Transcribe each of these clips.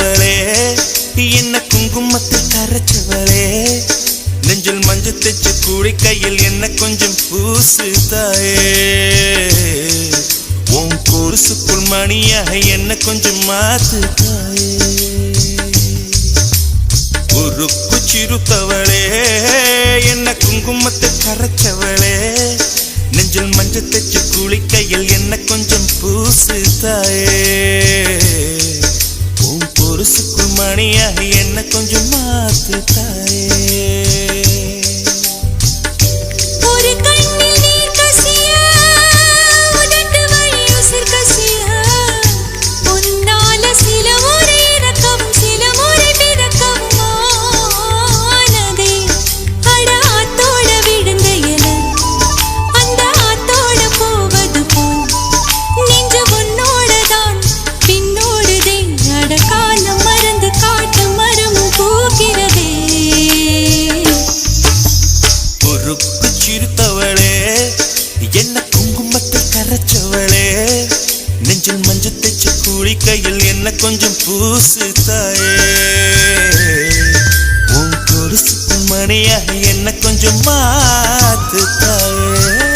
சிறுத்தவளே என்ன குங்குமத்தில் கரைச்சவளே நெஞ்சில் மஞ்சள் தைச்சு கூடி கையில் என்ன கொஞ்சம் பூசு தாயே உன் கொலுசுக்குள் மணியாக என்ன கொஞ்சம் மாத்து தாயே உருக்கு சிறுத்தவளே என்ன குங்குமத்தில் கரைச்சவளே நெஞ்சில் மஞ்சள் தைச்சு கூடி கையில் என்ன கொஞ்சம் பூசு தாயே உன் கொலுசுக்குள் மணியாக என்ன கொஞ்சம் மாத்து தாயே நெஞ்சில் மஞ்சள் தைச்சு கூடி கையில் என்ன கொஞ்சம் பூசு தாயே உன் கொலுசுக்கு மணியாக என்ன கொஞ்சம் மாத்து தாயே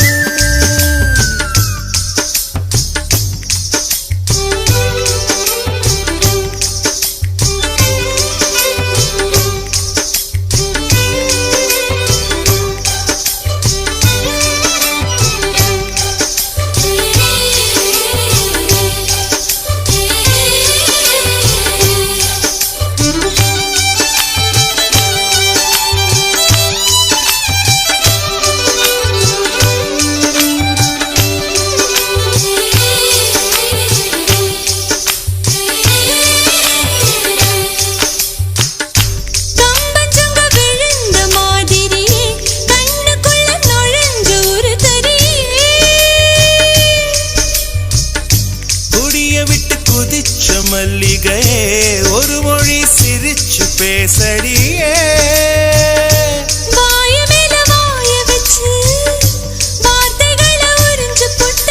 மல்லிகையே ஒரு மொழி சிரிச்சு பேசடியே வாய மேல வாய வச்சு வார்த்தைகளை உறிஞ்சு போட்ட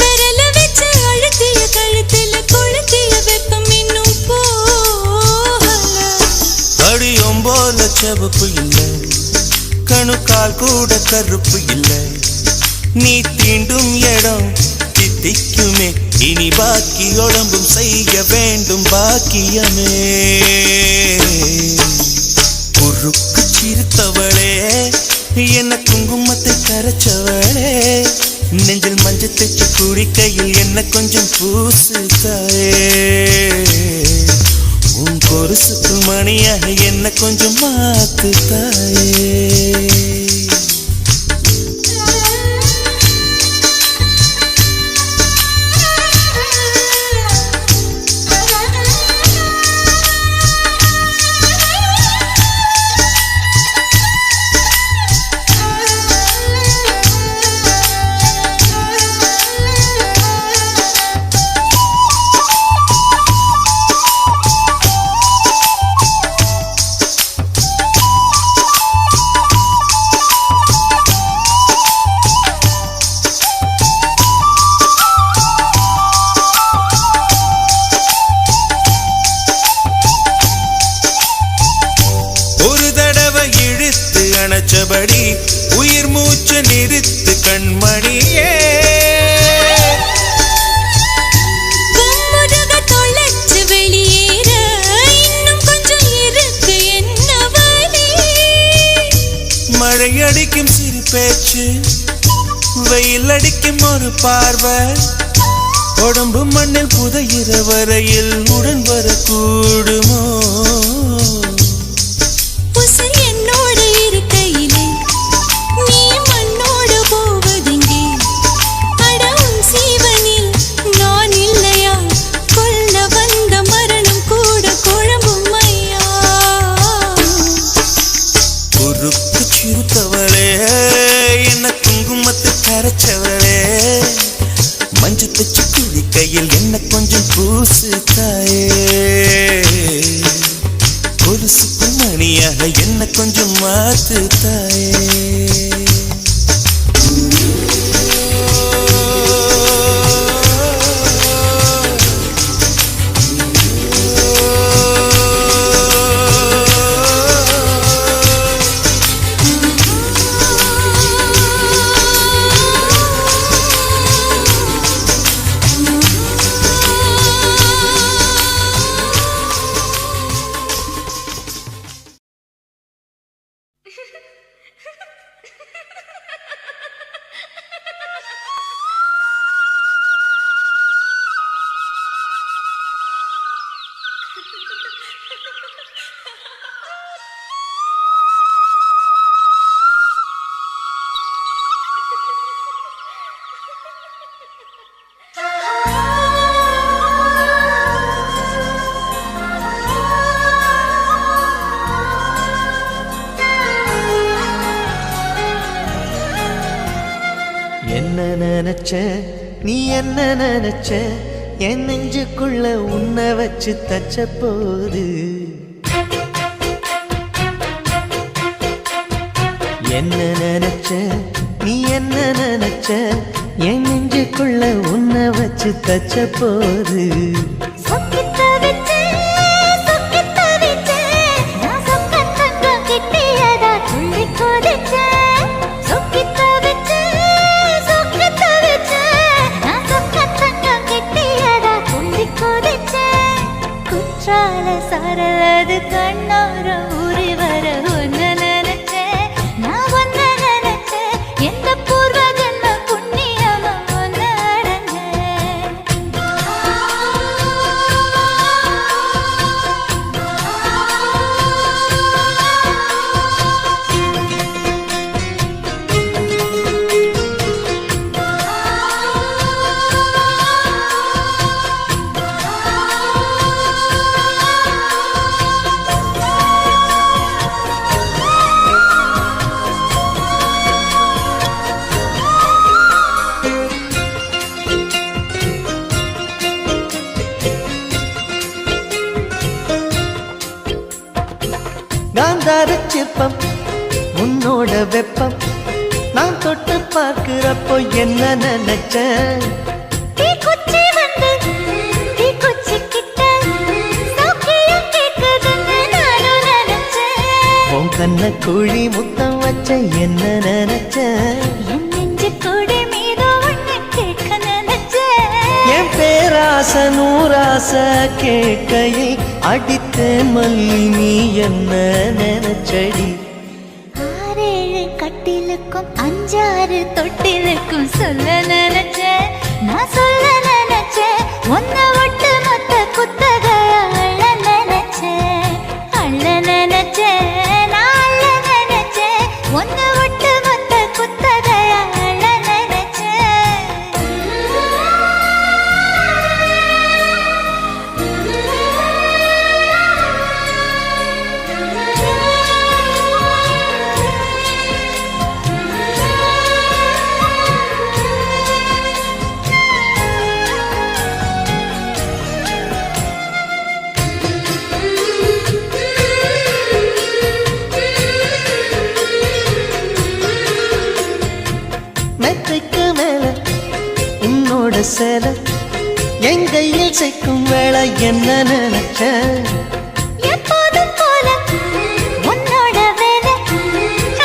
விரல வச்சு அழுத்திய கழுத்துல கொளுத்திய வெப்பம் இன்னும் போகல அடியும் போல செவப்பு இல்லை கணுக்கால் கூட கருப்பு இல்லை நீ தீண்டும் இடம் தித்திக்குமே இனி பாக்கி உடம்பும் செய்ய வேண்டும் பாக்கியமே உருக்கு சிறுத்தவளே என்ன குங்குமத்தை கரைச்சவளே நெஞ்சில் மஞ்சள் தைச்சு கூடி கையில் என்ன கொஞ்சம் பூசு தாயே உன் கொலுசுக்கு மணியாக என்ன கொஞ்சம் மாத்து தாயே அணைச்சபடி உயிர் மூச்சு நிறுத்து கண்மணியே கும்முருக தொலைச்சு வெளியேற இன்னும் கொஞ்சம் இருக்கு என்ன வழி மழை அடிக்கும் சிறு பேச்சு வெயில் அடிக்கும் ஒரு பார்வை உடம்பு மண்ணில் புதையிற வரையில் உடன் வரக்கூடுமோ மஞ்சள் தைச்சு கூடி கையில் என்ன கொஞ்சம் பூசு தாயே என்ன நினைச்ச நீ என்ன நினைச்ச என் நெஞ்சுக்குள்ள உன்னை வச்சு தச்ச போது என்ன நினைச்ச நீ என்ன நினைச்ச என் நெஞ்சுக்குள்ள உன்னை வச்சு தச்ச போது சரலது கண்ணோர ஊறி வர ஒன்ன நினைச்சேன் நான் ஒன்ன நினைச்சேன் எந்த பூர்வ ஜன்ம புண்ணியமா ஒன்ன அடைஞ்சேன் காந்தார சிற்பம் உன்னோட வெப்பம் நான் தொட்டு பார்க்கிறப்போ என்ன நினைச்சேன் தீக்குச்சி வந்து தீக்குச்சி கிட்ட சௌக்கியம் கேக்குதுன்னு நானும் நினைச்சேன் உன் கண்ண குழி முத்தம் வச்ச என்ன நினைச்சேன் என் நெஞ்சு கொடி மீது ஒண்ணு கேட்க நினைச்சேன் என் பேராச நூராச கேட்கையை அடித்தேன் மல்லி நீ என்ன நினைச்சடி ஆறேழு கட்டிலுக்கும் அஞ்சாறு தொட்டிலுக்கும் சொல்ல நினைச்சேன் நான் சொல்ல நினைச்சேன் உன்னை விட்டு மொத்த குத்தகைய அள்ள நினைச்சேன் அள்ள நினைச்சேன் நான் அள்ள நினைச்சேன் உன்னை விட்டு மொத்த குத்தகைய அள்ள மெத்தைக்கு மேல உன்னோட சேல என் கையில் சேர்க்கும் வேளை என்ன நினைச்சேன் எப்போதும் போல உன்னோட வேலை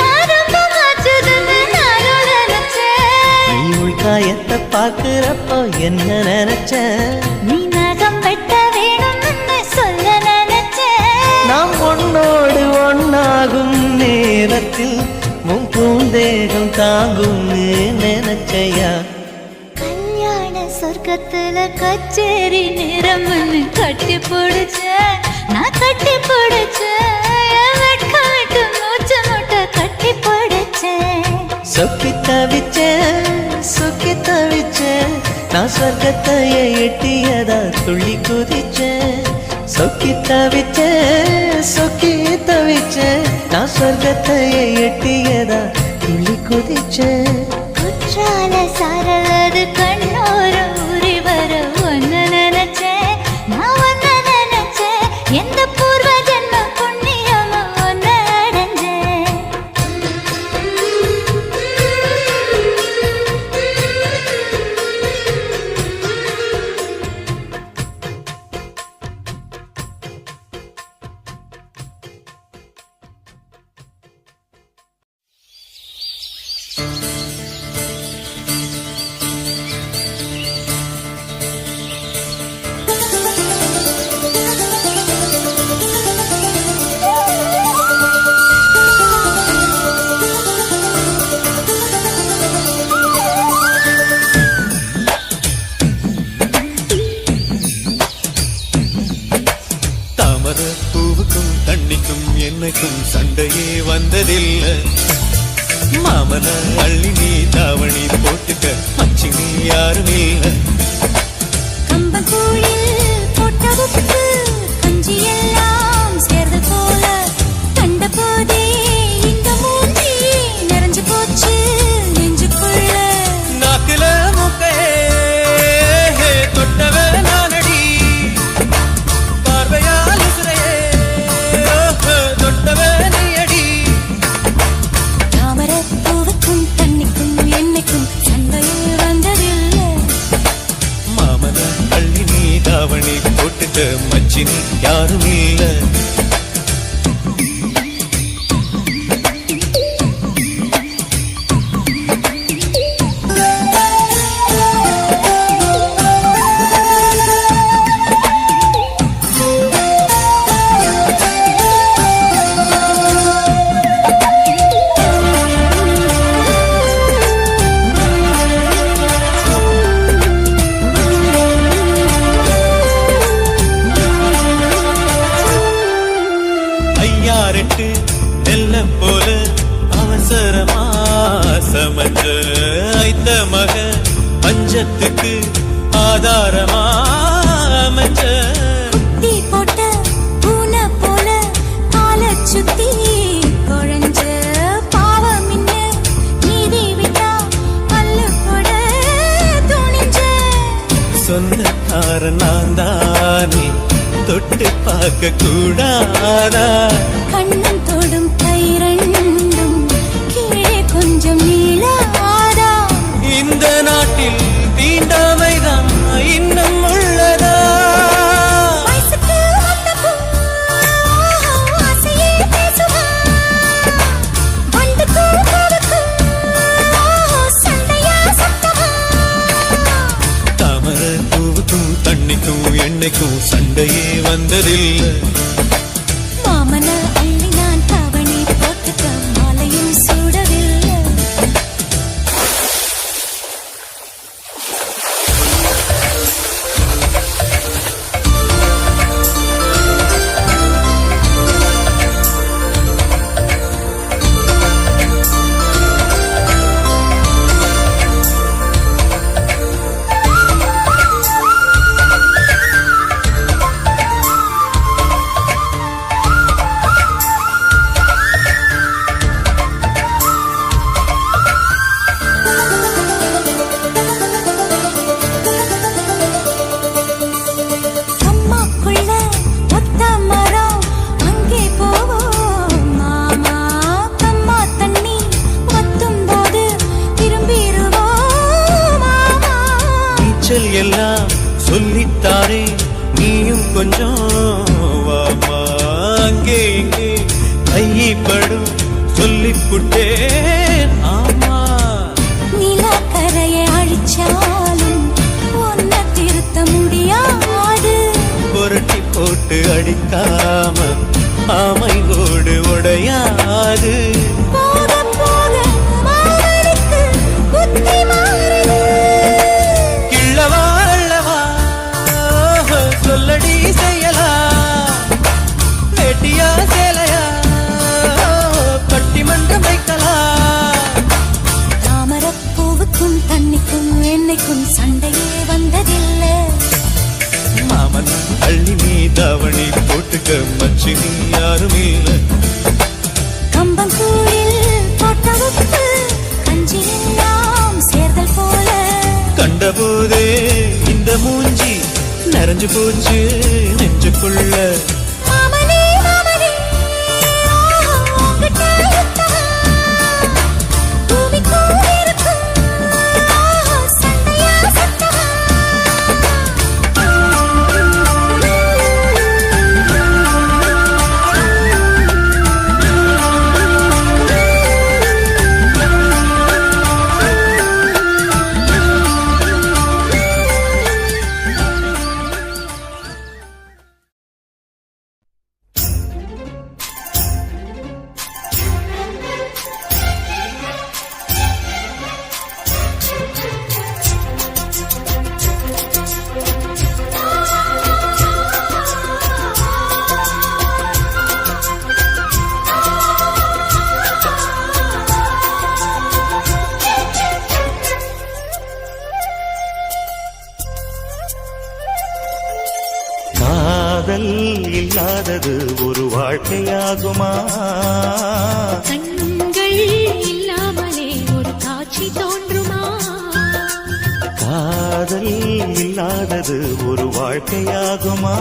ஆரம்பமாச்சுதுன்னு நானும் நினைச்சேன் நீ உள்காயத்தை பார்க்கிறப்போ என்ன நினைச்சேன் நீ நகம் வெட்ட வேணும்னு சொல்ல நினைச்சேன் நாம் ஒன்னோடு ஒன்னாகும் நேரத்தில் உன் பூந்தேகம் தாங்கும்னு நினைச்சையா கல்யாண சொர்க்கத்துல கச்சேரி நிறம்னு கட்டி பிடிச்சேன் நான் கட்டி பிடிச்சேன் வெட்க விட்டு மூச்சு முட்டை கட்டி பிடிச்சேன் சொக்கி தவிச்சேன் நான் சொர்க்கத்தைய எட்டியதா துள்ளி குதிச்சேன் சொக்கி தவிச்சேன் நான் சொர்க்கத்தைய எட்டியதா துள்ளி குதிச்சேன் குற்றால சாரலது கண்ணோர ஊறி வர ஒன்ன நினைச்சேன் நான் ஒன்ன நினைச்சேன் எந்த பூர்வ ஜன்ம புண்ணியமா ஒன்ன அடைஞ்சேன் மாமர பூவுக்கும் தண்ணிக்கும் என்னைக்கும் சண்டையே வந்ததில்லை. மாமன அள்ளி நீ தாவணி போட்டுக்க மச்சி நீ யாரும் இல்ல. கம்பங்கூழில் போட்ட உப்பு கஞ்சி எல்லாம் சேர்ந்து போல கண்ட போதே இந்த மூஞ்சி நிறைஞ்சு போச்சு நெஞ்சுக்குள்ள. நாக்குல மூக்கையே தொட்டவ நானடி, பார்வையால் உசுரையே தொட்டவ நீயடி. தாமரை பூவுக்கும் தண்ணிக்கும் என்னைக்கும் சண்டையில் வந்ததில்லை. மாமன அள்ளி நீ தாவணி போட்டுக்க மச்சி நீ யாரும் இல்ல. ஐயாரெட்டு நெல்ல போல அவசரமா சமஞ்ச ஐத்த மக பஞ்சத்துக்கு ஆதாரமா அமைஞ்ச. குத்தி போட்ட பூனை போல காலை சுத்தி குழஞ்ச பாவம் இன்ன நீதி விட்டா பல்லு போட துணிஞ்ச. சொந்தக்காரன் நான் தானே தொட்டு பார்க்க கூடாதா. கண்ணன் தொடும் கை ரெண்டும் கீழே கொஞ்சம் நீளாதா. இந்த நாட்டில் தீண்டாமைதான் இன்னும் உள்ளதா. வயசுக்கு வந்த பூ ஆசையே பேசுவா. வண்டுக்கும் பூவுக்கும் சண்டையா சத்தமா. தாமர பூவுக்கும் தண்ணிக்கும் எண்ணெய்க்கும் சண்டையே வந்ததில்லை. மாமன அள்ளி நான் தாவணி போட்டுக்க மாலையும் சூடவில்லை. அம்மாக்குள்ள ஒத்த மரம் அங்கே போவோம் மாமா. கம்மா தண்ணி வத்தும் போது திரும்பிடுவோம் மாமா. நீச்சல் எல்லாம் சொல்லித்தாரே நீயும் கொஞ்சம் வாமா. அங்கே இங்கே கைப்படும் சொல்லிப்புட்டேன் ஆமா. நிலக்கரையை அழிச்சாலும் ஒன்ன திருத்த முடியாது. புரட்டி போட்டு அடிக்காம ஆமை ஓடு உடையாது. போக போக மாறனுக்கு புத்தி மாறுது. கிள்ளவா அள்ளவா சொல்லடி செய்யலா. வெட்டியா சேலையா பட்டிமன்றம் வைக்கலாம். தாமரைப் பூவுக்கும் தண்ணிக்கும் என்னைக்கும் சண்டையே வந்ததில்லை. மாமன் அள்ளி நீ தாவணி போட்டுக்க மச்சி நீ யாரும் இல்ல. கம்பங்கூழில் போட்ட உப்பு கஞ்சி எல்லாம் சேர்தல் போல கண்டபோதே இந்த மூஞ்சி நிறைஞ்சு போச்சு நெஞ்சுக்குள்ள. இல்லாதது ஒரு வாழ்க்கையாகுமா? கண்கள் இல்லாமலே ஒரு காட்சி தோன்றுமா? காதல் இல்லாதது ஒரு வாழ்க்கையாகுமா?